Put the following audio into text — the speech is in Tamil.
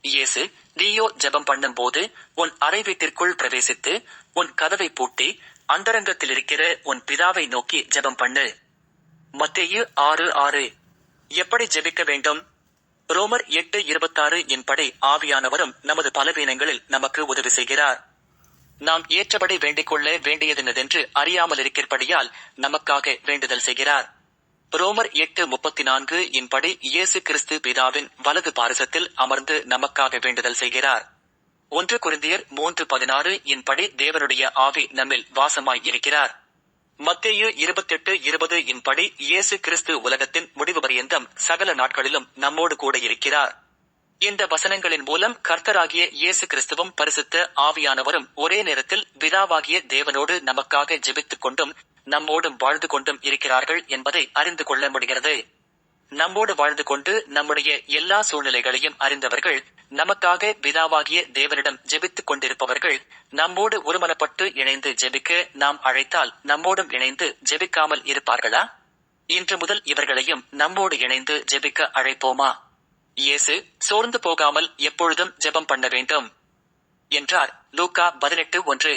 இயேசு, நீயோ ஜெபம் பண்ணும் போது உன் அறை வீட்டிற்குள் பிரவேசித்து உன் கதவை பூட்டி அந்தரங்கத்திலிருக்கிற உன் பிதாவை நோக்கி ஜெபம் பண்ணு. மத்தேயு 6:6. எப்படி ஜெபிக்க வேண்டும்? ரோமர் 8:26 இன்படி ஆவியானவரும் நமது பலவீனங்களில் நமக்கு உதவி செய்கிறார். நாம் ஏற்றபடி வேண்டிக்கொள்ள வேண்டியதென்னதென்று அறியாமலிருக்கிறபடியால் நமக்காக வேண்டுதல் செய்கிறார். ரோமர் 8:34 இன்படி இயேசு கிறிஸ்து பிதாவின் வலது பாரிசத்தில் அமர்ந்து நமக்காக வேண்டுதல் செய்கிறார். 1 கொரிந்தியர் 3:16 இன்படி தேவனுடைய ஆவி நம்மில் வாசமாய் இருக்கிறார். மத்தேயு 28:20 இன்படி இயேசு கிறிஸ்து உலகத்தின் முடிவு பரியந்தம் சகல நாட்களிலும் நம்மோடு கூட இருக்கிறார். இந்த வசனங்களின் மூலம் கர்த்தராகிய இயேசு கிறிஸ்துவும் பரிசுத்த ஆவியானவரும் ஒரே நேரத்தில் பிதாவாகிய தேவனோடு நமக்காக ஜெபித்துக் கொண்டும் நம்மோடும் வாழ்ந்து கொண்டும் இருக்கிறார்கள் என்பதை அறிந்து கொள்ள முடிகிறது. நம்மோடு வாழ்ந்து கொண்டு நம்முடைய எல்லா சூழ்நிலைகளையும் அறிந்தவர்கள், நமக்காக பிதாவாகிய தேவனிடம் ஜெபித்துக் கொண்டிருப்பவர்கள், நம்மோடு ஒருமனப்பட்டு இணைந்து ஜெபிக்க நாம் அழைத்தால் நம்மோடும் இணைந்து ஜெபிக்காமல் இருப்பார்களா? இன்று முதல் இவர்களையும் நம்மோடு இணைந்து ஜெபிக்க அழைப்போமா? இயேசு சோர்ந்து போகாமல் எப்பொழுதும் ஜெபம் பண்ண வேண்டும் என்றார். லூக்கா 18:1.